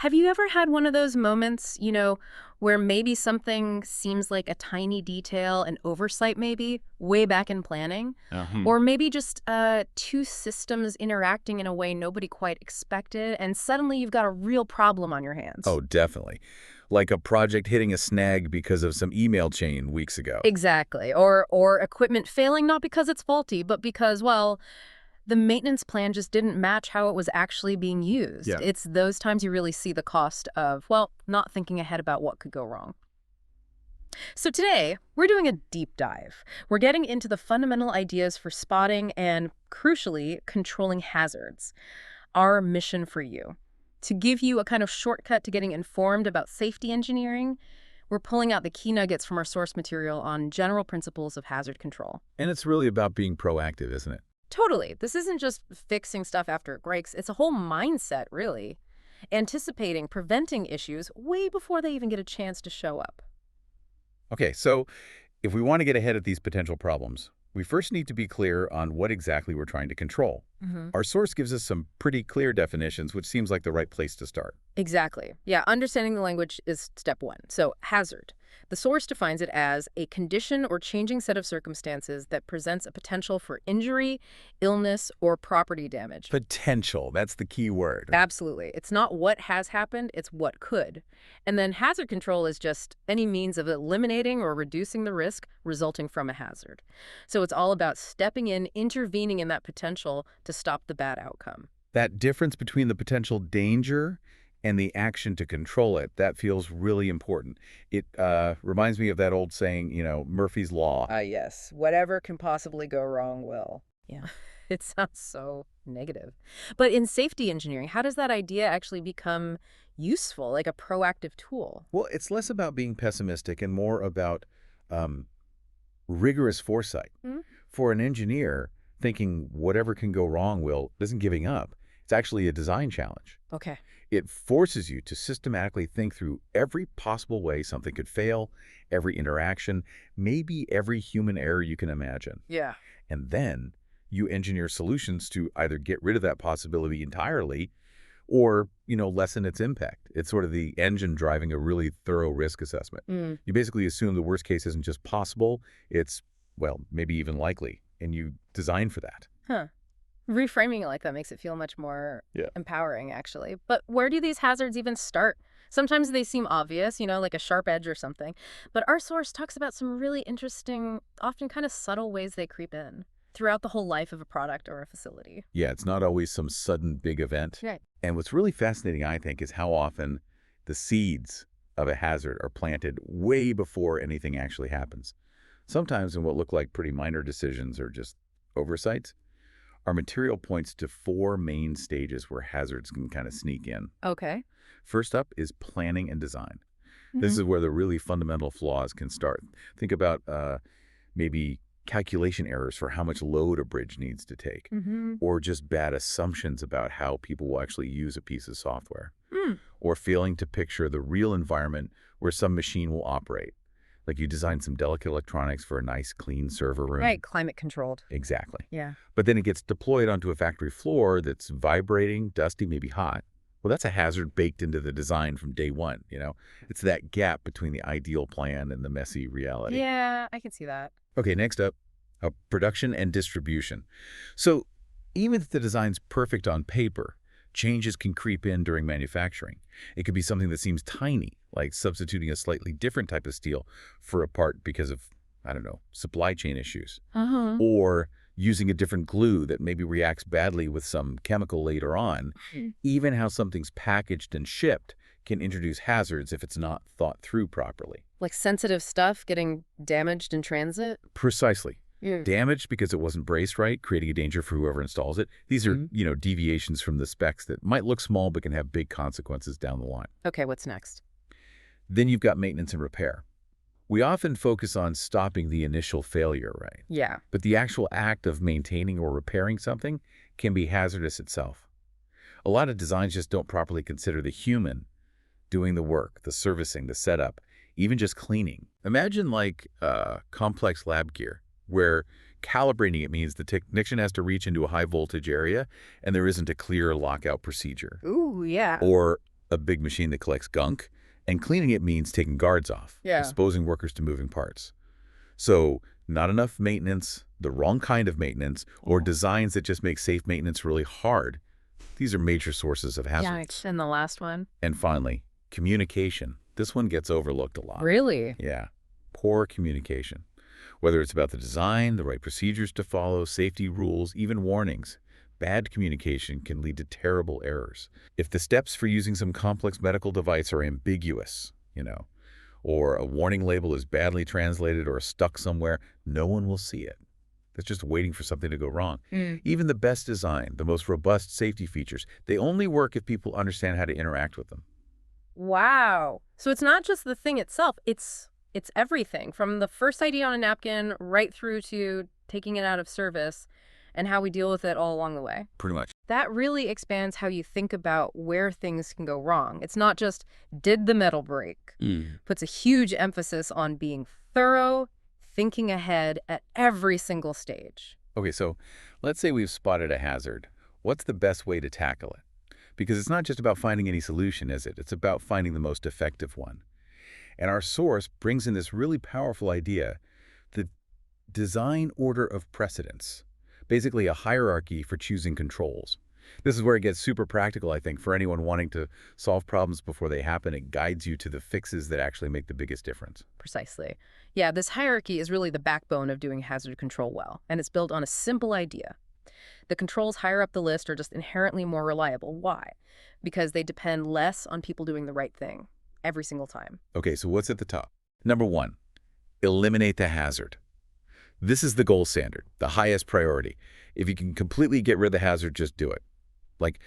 Have you ever had one of those moments, where maybe something seems like a tiny detail, an oversight maybe, way back in planning? Uh-huh. Or maybe just two systems interacting in a way nobody quite expected, and suddenly you've got a real problem on your hands? Oh, definitely. Like a project hitting a snag because of some email chain weeks ago. Exactly. Or equipment failing not because it's faulty, but because, well, the maintenance plan just didn't match how it was actually being used. Yeah. It's those times you really see the cost of, well, not thinking ahead about what could go wrong. So today, we're doing a deep dive. We're getting into the fundamental ideas for spotting and, crucially, controlling hazards. Our mission for you. To give you a kind of shortcut to getting informed about safety engineering, we're pulling out the key nuggets from our source material on general principles of hazard control. And it's really about being proactive, isn't it? Totally. This isn't just fixing stuff after it breaks. It's a whole mindset, really. Anticipating, preventing issues way before they even get a chance to show up. Okay, so if we want to get ahead of these potential problems, we first need to be clear on what exactly we're trying to control. Our source gives us some pretty clear definitions, which seems like the right place to start. Exactly. Yeah, understanding the language is step one. So, hazard. The source defines it as a condition or changing set of circumstances that presents a potential for injury, illness, or property damage. Potential, that's the key word. Absolutely. It's not what has happened, it's what could. And then hazard control is just any means of eliminating or reducing the risk resulting from a hazard. So it's all about stepping in, intervening in that potential to stop the bad outcome. That difference between the potential danger and the action to control it, that feels really important. It reminds me of that old saying, Murphy's Law. Yes. Whatever can possibly go wrong will. Yeah. It sounds so negative. But in safety engineering, how does that idea actually become useful, like a proactive tool? Well, it's less about being pessimistic and more about um, rigorous foresight. Hmm? For an engineer, thinking whatever can go wrong isn't giving up. It's actually a design challenge. Okay. It forces you to systematically think through every possible way something could fail, every interaction, maybe every human error you can imagine. Yeah. And then you engineer solutions to either get rid of that possibility entirely or, lessen its impact. It's sort of the engine driving a really thorough risk assessment. Mm. You basically assume the worst case isn't just possible, it's, well, maybe even likely, and you design for that. Huh. Reframing it like that makes it feel much more Yeah. empowering, actually. But where do these hazards even start? Sometimes they seem obvious, like a sharp edge or something. But our source talks about some really interesting, often kind of subtle ways they creep in throughout the whole life of a product or a facility. Yeah, it's not always some sudden big event. Right. And what's really fascinating, I think, is how often the seeds of a hazard are planted way before anything actually happens. Sometimes in what look like pretty minor decisions or just oversights, our material points to four main stages where hazards can kind of sneak in. Okay. First up is planning and design. This Mhm. is where the really fundamental flaws can start. Think about maybe calculation errors for how much load a bridge needs to take, Mm-hmm. or just bad assumptions about how people will actually use a piece of software, Mm. or failing to picture the real environment where some machine will operate. Like you design some delicate electronics for a nice, clean server room. Right. Climate controlled. Exactly. Yeah. But then it gets deployed onto a factory floor that's vibrating, dusty, maybe hot. Well, that's a hazard baked into the design from day one. It's that gap between the ideal plan and the messy reality. Yeah, I can see that. Okay, next up, production and distribution. So even if the design's perfect on paper, changes can creep in during manufacturing. It could be something that seems tiny, like substituting a slightly different type of steel for a part because of, I don't know, supply chain issues. Uh-huh. Or using a different glue that maybe reacts badly with some chemical later on. Mm. Even how something's packaged and shipped can introduce hazards if it's not thought through properly. Like sensitive stuff getting damaged in transit? Precisely. Yeah. Damaged because it wasn't braced right, creating a danger for whoever installs it. These are, deviations from the specs that might look small but can have big consequences down the line. Okay, what's next? Then you've got maintenance and repair. We often focus on stopping the initial failure, right? Yeah. But the actual act of maintaining or repairing something can be hazardous itself. A lot of designs just don't properly consider the human doing the work, the servicing, the setup, even just cleaning. Imagine like complex lab gear, where calibrating it means the technician has to reach into a high voltage area and there isn't a clear lockout procedure. Ooh, yeah. Or a big machine that collects gunk, and cleaning it means taking guards off, Yeah. exposing workers to moving parts. So not enough maintenance, the wrong kind of maintenance, or designs that just make safe maintenance really hard. These are major sources of hazards. And the last one? And finally, communication. This one gets overlooked a lot. Really? Yeah. Poor communication. Whether it's about the design, the right procedures to follow, safety rules, even warnings, bad communication can lead to terrible errors. If the steps for using some complex medical device are ambiguous, or a warning label is badly translated or stuck somewhere, no one will see it. That's just waiting for something to go wrong. Even the best design, the most robust safety features, they only work if people understand how to interact with them. Wow. So it's not just the thing itself, it's everything, from the first idea on a napkin right through to taking it out of service and how we deal with it all along the way. Pretty much. That really expands how you think about where things can go wrong. It's not just, did the metal break? Puts a huge emphasis on being thorough, thinking ahead at every single stage. Okay, so let's say we've spotted a hazard. What's the best way to tackle it? Because it's not just about finding any solution, is it? It's about finding the most effective one. And our source brings in this really powerful idea, the design order of precedence, basically a hierarchy for choosing controls. This is where it gets super practical, I think, for anyone wanting to solve problems before they happen. It guides you to the fixes that actually make the biggest difference. Precisely. Yeah, this hierarchy is really the backbone of doing hazard control well, and it's built on a simple idea. The controls higher up the list are just inherently more reliable. Why? Because they depend less on people doing the right thing every single time. Okay, so what's at the top? Number 1, eliminate the hazard. This is the gold standard, the highest priority. If you can completely get rid of the hazard, just do it. Like,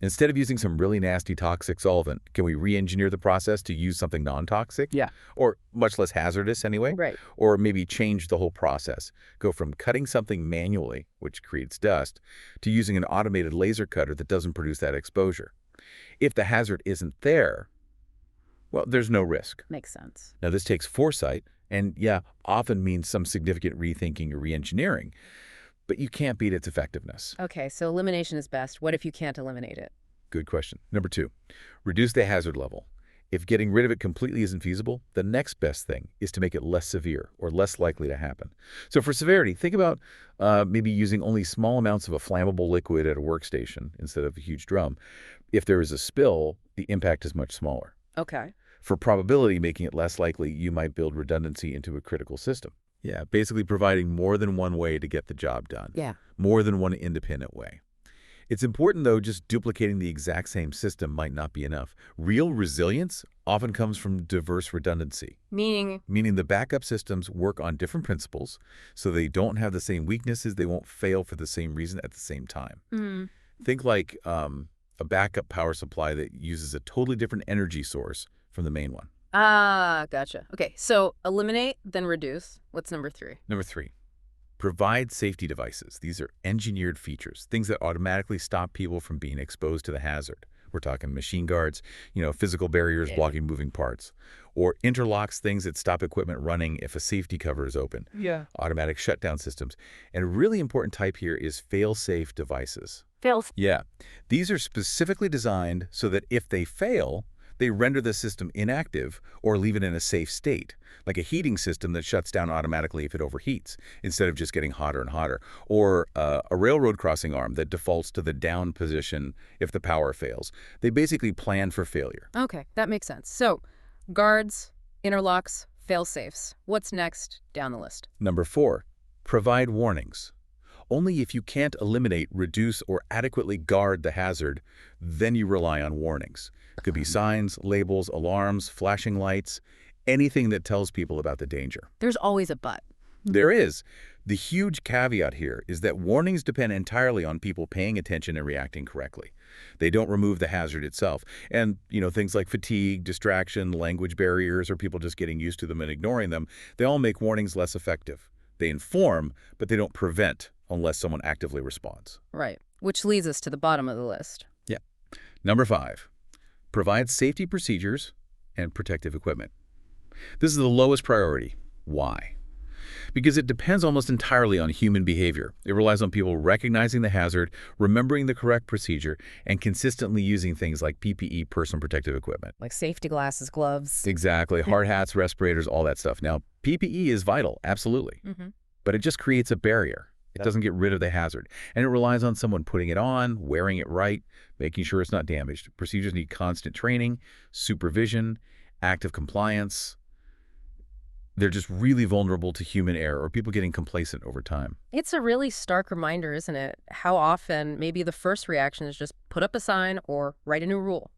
instead of using some really nasty toxic solvent, can we re-engineer the process to use something non-toxic? Yeah. Or much less hazardous anyway? Right. Or maybe change the whole process. Go from cutting something manually, which creates dust, to using an automated laser cutter that doesn't produce that exposure. If the hazard isn't there, well, there's no risk. Makes sense. Now, this takes foresight and, yeah, often means some significant rethinking or re-engineering. But you can't beat its effectiveness. Okay, so elimination is best. What if you can't eliminate it? Good question. Number 2, reduce the hazard level. If getting rid of it completely isn't feasible, the next best thing is to make it less severe or less likely to happen. So for severity, think about maybe using only small amounts of a flammable liquid at a workstation instead of a huge drum. If there is a spill, the impact is much smaller. Okay. For probability, making it less likely, you might build redundancy into a critical system. Yeah, basically providing more than one way to get the job done. Yeah. More than one independent way. It's important, though, just duplicating the exact same system might not be enough. Real resilience often comes from diverse redundancy. Meaning the backup systems work on different principles, so they don't have the same weaknesses, they won't fail for the same reason at the same time. Think like a backup power supply that uses a totally different energy source from the main one. Ah, gotcha. Okay, so eliminate, then reduce. What's number 3? Number 3, provide safety devices. These are engineered features, things that automatically stop people from being exposed to the hazard. We're talking machine guards, physical barriers blocking moving parts, or interlocks, things that stop equipment running if a safety cover is open. Yeah. Automatic shutdown systems. And a really important type here is fail-safe devices. Yeah. These are specifically designed so that if they fail, they render the system inactive or leave it in a safe state, like a heating system that shuts down automatically if it overheats, instead of just getting hotter and hotter, or a railroad crossing arm that defaults to the down position if the power fails. They basically plan for failure. Okay, that makes sense. So, guards, interlocks, fail-safes. What's next down the list? Number 4, provide warnings. Only if you can't eliminate, reduce, or adequately guard the hazard, then you rely on warnings. It could be signs, labels, alarms, flashing lights, anything that tells people about the danger. There's always a but. There is. The huge caveat here is that warnings depend entirely on people paying attention and reacting correctly. They don't remove the hazard itself. And, things like fatigue, distraction, language barriers, or people just getting used to them and ignoring them, they all make warnings less effective. They inform, but they don't prevent unless someone actively responds. Right, which leads us to the bottom of the list. Yeah. Number 5, provide safety procedures and protective equipment. This is the lowest priority. Why? Because it depends almost entirely on human behavior. It relies on people recognizing the hazard, remembering the correct procedure, and consistently using things like PPE, personal protective equipment. Like safety glasses, gloves. Exactly. Hard hats, respirators, all that stuff. Now, PPE is vital, absolutely. But it just creates a barrier. It doesn't get rid of the hazard. And it relies on someone putting it on, wearing it right, making sure it's not damaged. Procedures need constant training, supervision, active compliance. They're just really vulnerable to human error or people getting complacent over time. It's a really stark reminder, isn't it? How often maybe the first reaction is just put up a sign or write a new rule.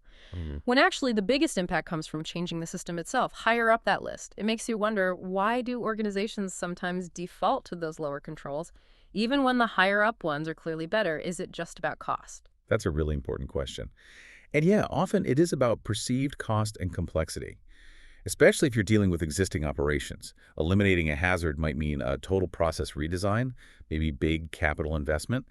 When actually the biggest impact comes from changing the system itself, higher up that list. It makes you wonder, why do organizations sometimes default to those lower controls, even when the higher up ones are clearly better? Is it just about cost? That's a really important question. And yeah, often it is about perceived cost and complexity, especially if you're dealing with existing operations. Eliminating a hazard might mean a total process redesign, maybe big capital investment.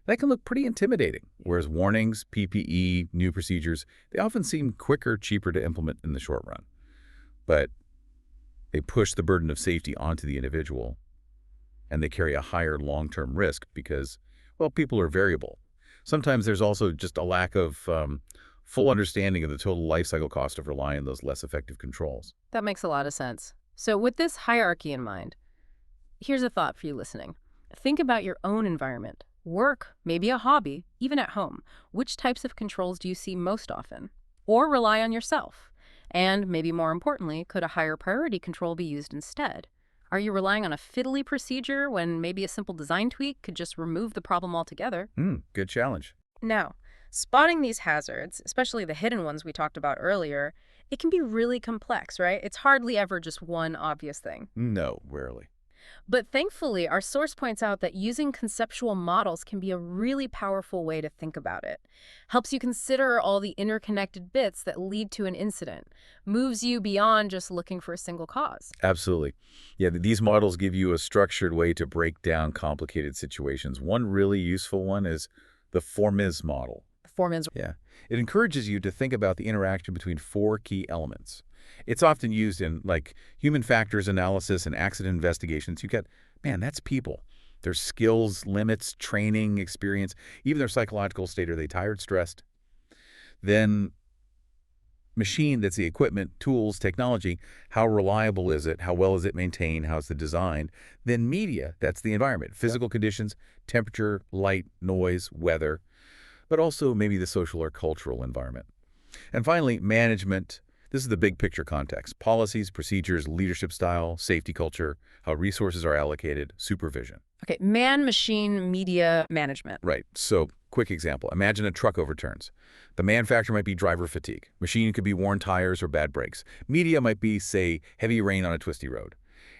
That can look pretty intimidating, whereas warnings, PPE, new procedures, they often seem quicker, cheaper to implement in the short run. But they push the burden of safety onto the individual, and they carry a higher long-term risk because, well, people are variable. Sometimes there's also just a lack of full understanding of the total life cycle cost of relying on those less effective controls. That makes a lot of sense. So with this hierarchy in mind, here's a thought for you listening. Think about your own environment. Work, maybe a hobby, even at home. Which types of controls do you see most often? Or rely on yourself? And maybe more importantly, could a higher priority control be used instead? Are you relying on a fiddly procedure when maybe a simple design tweak could just remove the problem altogether? Good challenge. Now, spotting these hazards, especially the hidden ones we talked about earlier, it can be really complex, right? It's hardly ever just one obvious thing. No, rarely. But thankfully, our source points out that using conceptual models can be a really powerful way to think about it. Helps you consider all the interconnected bits that lead to an incident. Moves you beyond just looking for a single cause. Absolutely. Yeah, these models give you a structured way to break down complicated situations. One really useful one is the Formiz model. Foreman's. Yeah. It encourages you to think about the interaction between four key elements. It's often used in, like, human factors analysis and accident investigations. You get, man, that's people. Their skills, limits, training, experience, even their psychological state. Are they tired, stressed? Then machine, that's the equipment, tools, technology. How reliable is it? How well is it maintained? How's it designed? Then media, that's the environment, physical conditions, temperature, light, noise, weather, but also maybe the social or cultural environment. And finally, management. This is the big picture context. Policies, procedures, leadership style, safety culture, how resources are allocated, supervision. Okay, man, machine, media, management. Right. So, quick example. Imagine a truck overturns. The man factor might be driver fatigue. Machine could be worn tires or bad brakes. Media might be, say, heavy rain on a twisty road.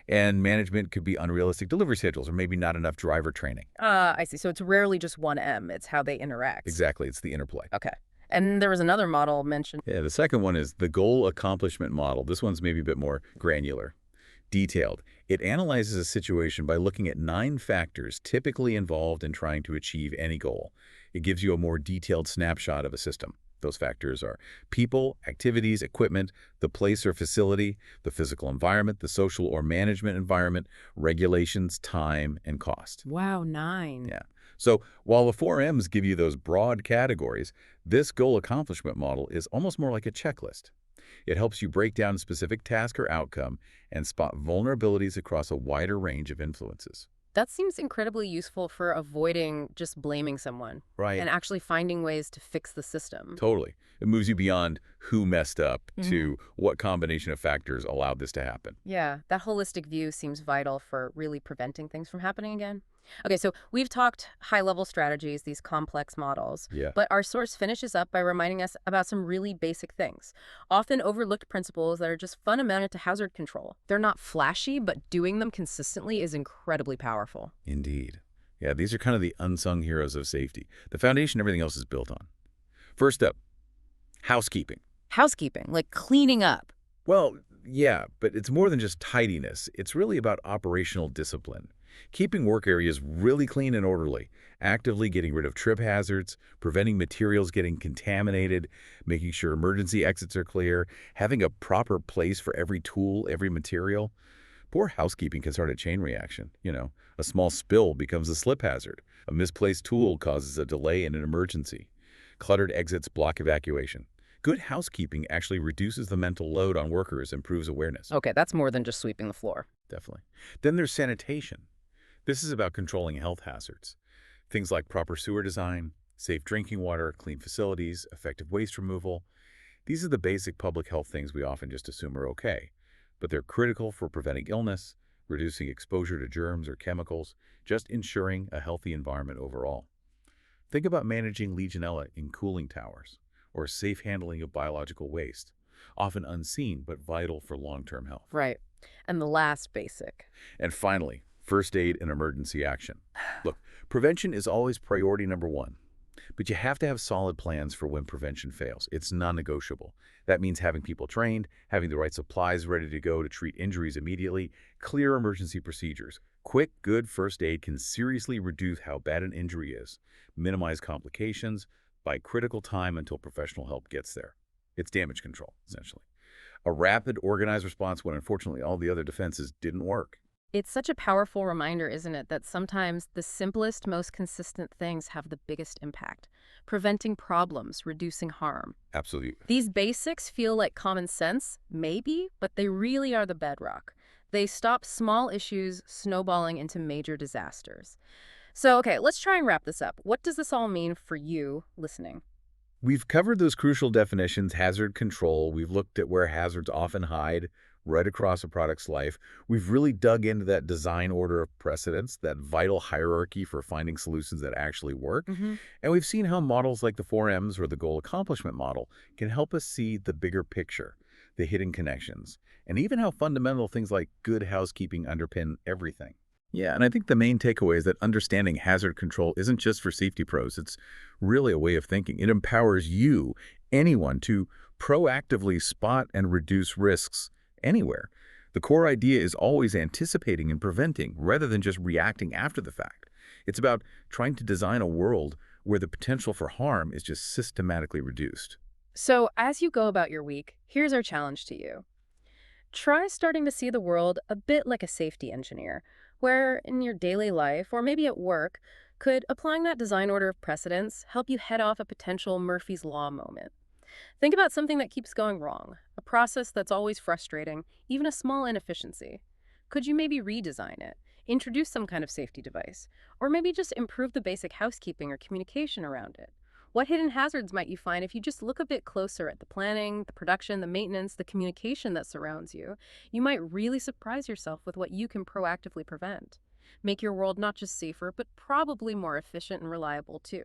And management could be unrealistic delivery schedules or maybe not enough driver training. I see. So it's rarely just one M. It's how they interact. Exactly. It's the interplay. Okay. And there was another model mentioned. Yeah, the second one is the goal accomplishment model. This one's maybe a bit more granular, detailed. It analyzes a situation by looking at 9 factors typically involved in trying to achieve any goal. It gives you a more detailed snapshot of a system. Those factors are people, activities, equipment, the place or facility, the physical environment, the social or management environment, regulations, time, and cost. Wow, 9. Yeah. So while the 4 M's give you those broad categories, this goal accomplishment model is almost more like a checklist. It helps you break down a specific task or outcome and spot vulnerabilities across a wider range of influences. That seems incredibly useful for avoiding just blaming someone. Right. And actually finding ways to fix the system. Totally. It moves you beyond who messed up to what combination of factors allowed this to happen. Yeah, that holistic view seems vital for really preventing things from happening again. Okay, so we've talked high-level strategies, these complex models, Yeah. but our source finishes up by reminding us about some really basic things, often overlooked principles that are just fundamental to hazard control. They're not flashy, but doing them consistently is incredibly powerful. Indeed. Yeah, these are kind of the unsung heroes of safety. The foundation everything else is built on. First up, housekeeping. Housekeeping, like cleaning up. Well, yeah, but it's more than just tidiness. It's really about operational discipline. Keeping work areas really clean and orderly, actively getting rid of trip hazards, preventing materials getting contaminated, making sure emergency exits are clear, having a proper place for every tool, every material. Poor housekeeping can start a chain reaction. A small spill becomes a slip hazard. A misplaced tool causes a delay in an emergency. Cluttered exits block evacuation. Good housekeeping actually reduces the mental load on workers, improves awareness. Okay, that's more than just sweeping the floor. Definitely. Then there's sanitation. This is about controlling health hazards. Things like proper sewer design, safe drinking water, clean facilities, effective waste removal. These are the basic public health things we often just assume are okay, but they're critical for preventing illness, reducing exposure to germs or chemicals, just ensuring a healthy environment overall. Think about managing Legionella in cooling towers, or safe handling of biological waste, often unseen but vital for long-term health. Right. And the last basic. And finally, first aid and emergency action. Look, prevention is always priority number one, but you have to have solid plans for when prevention fails. It's non-negotiable. That means having people trained, having the right supplies ready to go to treat injuries immediately, clear emergency procedures. Quick, good first aid can seriously reduce how bad an injury is, minimize complications, buy critical time until professional help gets there. It's damage control, essentially. A rapid, organized response when unfortunately all the other defenses didn't work. It's such a powerful reminder, isn't it, that sometimes the simplest, most consistent things have the biggest impact. Preventing problems, reducing harm. Absolutely. These basics feel like common sense, maybe, but they really are the bedrock. They stop small issues snowballing into major disasters. So, okay, let's try and wrap this up. What does this all mean for you listening? We've covered those crucial definitions, hazard control. We've looked at where hazards often hide right across a product's life. We've really dug into that design order of precedence, that vital hierarchy for finding solutions that actually work. And we've seen how models like the 4Ms or the goal accomplishment model can help us see the bigger picture, the hidden connections, and even how fundamental things like good housekeeping underpin everything. Yeah, and I think the main takeaway is that understanding hazard control isn't just for safety pros. It's really a way of thinking. It empowers you, anyone, to proactively spot and reduce risks anywhere. The core idea is always anticipating and preventing rather than just reacting after the fact. It's about trying to design a world where the potential for harm is just systematically reduced. So, as you go about your week, here's our challenge to you. Try starting to see the world a bit like a safety engineer, where in your daily life, or maybe at work, could applying that design order of precedence help you head off a potential Murphy's Law moment. Think about something that keeps going wrong, a process that's always frustrating, even a small inefficiency. Could you maybe redesign it, introduce some kind of safety device, or maybe just improve the basic housekeeping or communication around it? What hidden hazards might you find if you just look a bit closer at the planning, the production, the maintenance, the communication that surrounds you? You might really surprise yourself with what you can proactively prevent. Make your world not just safer, but probably more efficient and reliable too.